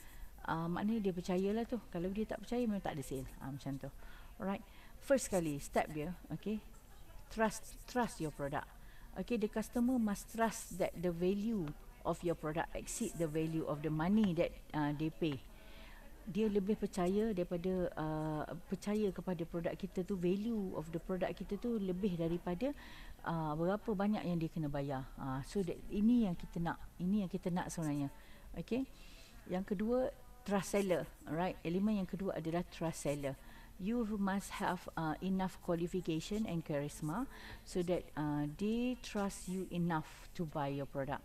maknanya dia percayalah tu. Kalau dia tak percaya, memang tak ada sale. Macam tu. Alright, first kali step dia, okay, trust your product. Okay, the customer must trust that the value of your product exceed the value of the money that they pay. Dia lebih percaya daripada percaya kepada produk kita tu, value of the product kita tu lebih daripada berapa banyak yang dia kena bayar. So ini yang kita nak sebenarnya. Okay, yang kedua, trust seller. Alright, elemen yang kedua adalah trust seller. You must have enough qualification and charisma so that they trust you enough to buy your product.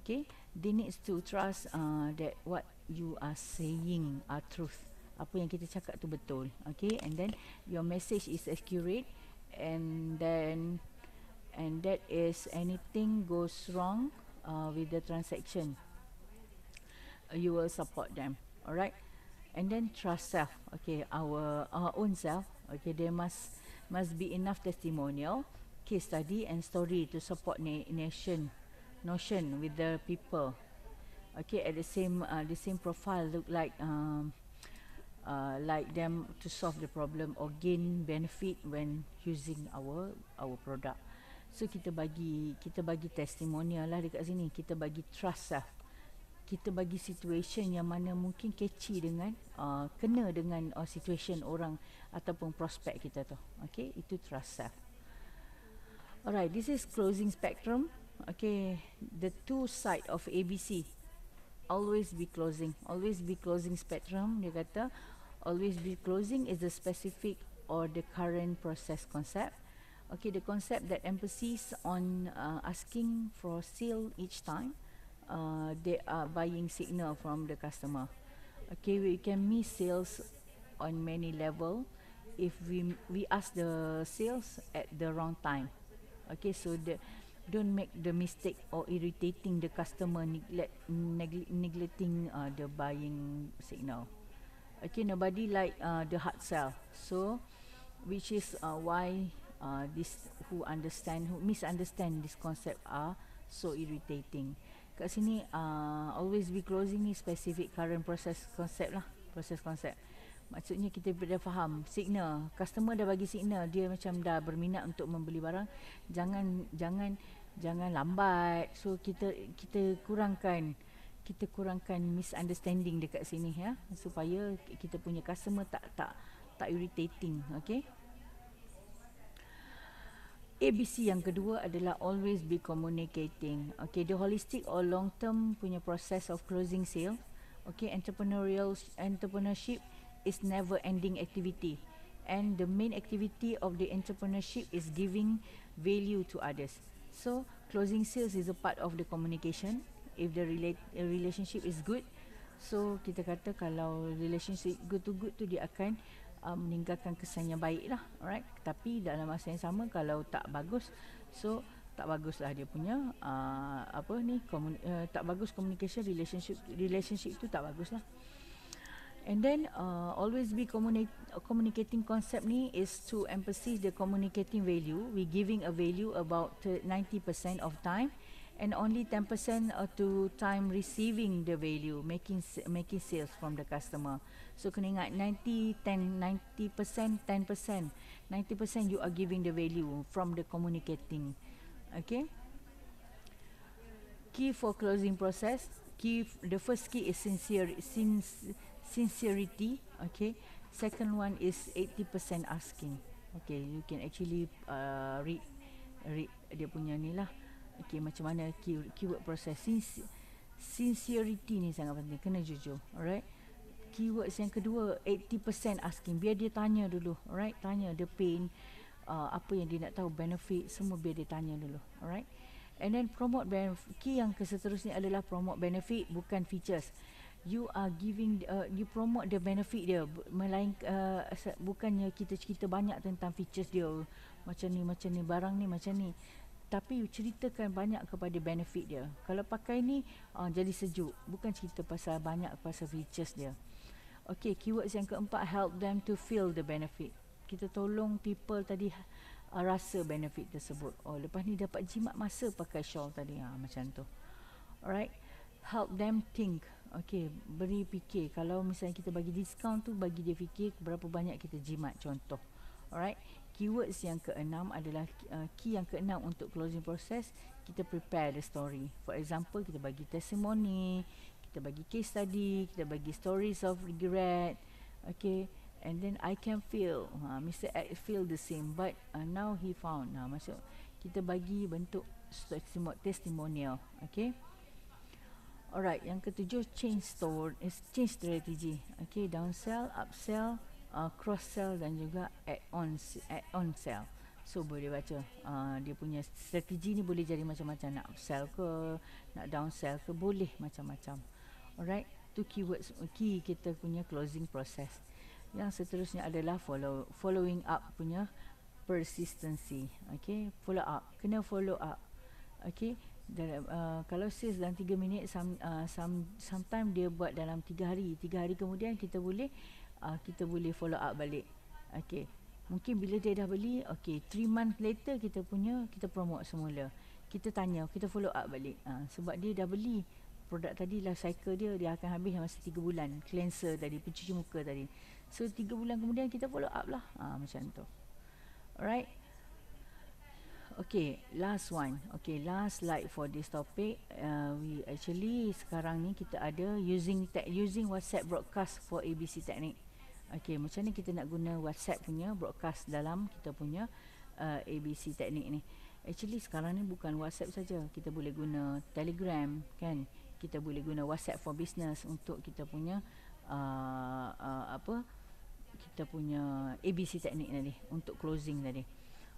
Okay, they need to trust that what you are saying are truth. apa yang kita cakap tu betul. Okay, and then your message is accurate, and that is anything goes wrong with the transaction, you will support them. Alright, and then trust self. Okay, our own self. Okay, there must be enough testimonial, case study and story to support notion with the people. Okay, at the same profile look like them to solve the problem or gain benefit when using our product. So kita bagi testimonial lah dekat sini. Kita bagi trust lah. Kita bagi situation yang mana mungkin catchy dengan kena dengan situation orang ataupun prospek kita tu. Okay, itu trust self. Alright, this is closing spectrum. Okay, the two side of ABC. Always be closing spectrum. Dia kata always be closing is the specific or the current process concept. Okay, the concept that emphasizes on asking for sale each time they are buying signal from the customer. Okay, we can miss sales on many level if we ask the sales at the wrong time. Okay, so don't make the mistake or irritating the customer, neglecting the buying signal. Okay, nobody like the hard sell. So which is why this who misunderstand this concept are so irritating. Kat sini always be closing ni specific current process concept lah, process concept. Maksudnya kita dah faham signal, customer dah bagi signal dia macam dah berminat untuk membeli barang, jangan lambat. So kita kurangkan misunderstanding dekat sini ya, supaya kita punya customer tak irritating. Okay, ABC yang kedua adalah always be communicating. Okay, the holistic or long term punya process of closing sale. Okay, entrepreneurship is never ending activity, and the main activity of the entrepreneurship is giving value to others. So closing sales is a part of the communication. If the relationship is good, so kita kata kalau relationship good to dia akan meninggalkan kesan yang baik lah. Alright, tapi dalam masa yang sama kalau tak bagus, so tak bagus lah dia punya tak bagus communication, relationship tu tak bagus lah. And then always be communicating concept ni is to emphasize the communicating value. We giving a value about 90% of time, and only 10% to time receiving the value, making sales from the customer. So kena ingat 90%, 10%. 90% you are giving the value from the communicating. Okay. Key for closing process. The first key is sincerity. Okay. Second one is 80% asking. Okay, you can actually read dia punya ni lah. Okay, macam mana keyword process. Sincerity ni sangat penting, kena jujur. Alright. Keywords yang kedua 80% asking, biar dia tanya dulu. Alright, tanya the pain, apa yang dia nak tahu, benefit, semua biar dia tanya dulu. Alright. And then promote benefit. Key yang seterusnya adalah promote benefit, bukan features. You are giving you promote the benefit dia, bukannya kita cerita banyak tentang features dia, macam ni barang ni macam ni, tapi you ceritakan banyak kepada benefit dia. Kalau pakai ni jadi sejuk, bukan cerita banyak pasal features dia. Okay, keywords yang keempat, help them to feel the benefit. Kita tolong people tadi rasa benefit tersebut. Oh, lepas ni dapat jimat masa pakai shawl tadi, macam tu. Alright, help them think. Okay, beri fikir. Kalau misalnya kita bagi diskaun tu, bagi dia fikir berapa banyak kita jimat, contoh. Alright, keywords yang keenam adalah key yang keenam untuk closing process. Kita prepare the story. For example, kita bagi testimony, kita bagi case study, kita bagi stories of regret. Okay, and then I can feel, Mr. X feel the same, but now he found. Maksud kita bagi bentuk testimonial. Okay. Alright, yang ketujuh, change strategy. Okay, downsell, upsell, cross sell dan juga add-on sell. So boleh baca dia punya strategi ni boleh jadi macam-macam, nak upsell ke, nak downsell ke, boleh macam-macam. Alright, Itu keywords key kita punya closing process. Yang seterusnya adalah following up punya persistency. Okay, follow up, kena follow up. Okay, kalau sales dalam 3 minit, sometimes dia buat dalam 3 hari. 3 hari kemudian kita boleh follow up balik. Okay, mungkin bila dia dah beli, okay, 3 months later kita promote semula. Kita tanya, kita follow up balik. Sebab dia dah beli produk tadi, lah cycle dia akan habis masa 3 bulan. Cleanser tadi, pencuci muka tadi. So 3 bulan kemudian kita follow up lah. Macam tu. Alright. Okay, last one. Okay, last slide for this topic. We actually sekarang ni kita ada using WhatsApp broadcast for ABC technique. Okay, macam ni kita nak guna WhatsApp punya broadcast dalam kita punya ABC technique ni. Actually sekarang ni bukan WhatsApp saja, kita boleh guna Telegram kan. Kita boleh guna WhatsApp for business untuk kita punya kita punya ABC teknik tadi untuk closing tadi.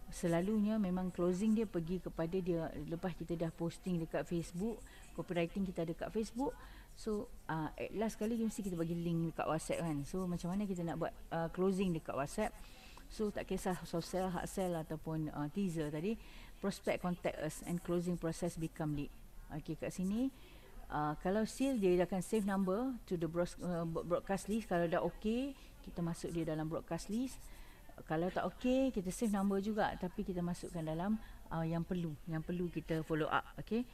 Selalunya memang closing dia pergi kepada dia lepas kita dah posting dekat Facebook, copywriting kita ada dekat Facebook. So at last kali mesti kita bagi link dekat WhatsApp kan. So macam mana kita nak buat closing dekat WhatsApp? So tak kisah soft sell, hard sell ataupun teaser tadi, prospect contact us and closing process become lead. Okay, kat sini kalau sale dia akan save number to the broadcast list. Kalau dah okay, kita masuk dia dalam broadcast list. Kalau tak okay, kita save number juga, tapi kita masukkan dalam yang perlu kita follow up. Okay,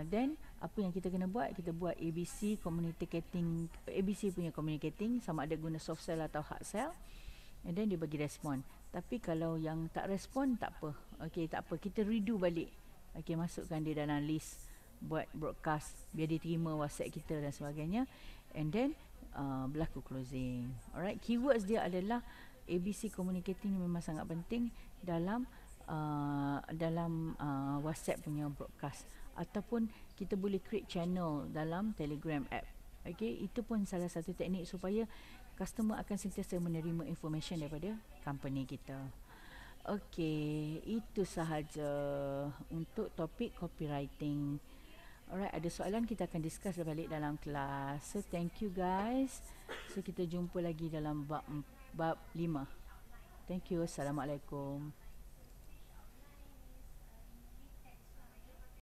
then apa yang kita kena buat, kita buat ABC communicating, ABC punya communicating, sama ada guna soft sell atau hard sell, and then dia bagi respon. Tapi kalau yang tak respon, tak apa. Okay, tak apa, kita redo balik. Okay, masukkan dia dalam list buat broadcast biar dia terima WhatsApp kita dan sebagainya, and then berlaku closing. Alright, keywords dia adalah ABC communicating memang sangat penting dalam WhatsApp punya broadcast, ataupun kita boleh create channel dalam Telegram app. Okay, itu pun salah satu teknik supaya customer akan sentiasa menerima information daripada company kita. Okay, itu sahaja untuk topik copywriting. Alright, ada soalan kita akan discuss balik dalam kelas. So thank you guys. So kita jumpa lagi dalam bab 5. Thank you. Assalamualaikum.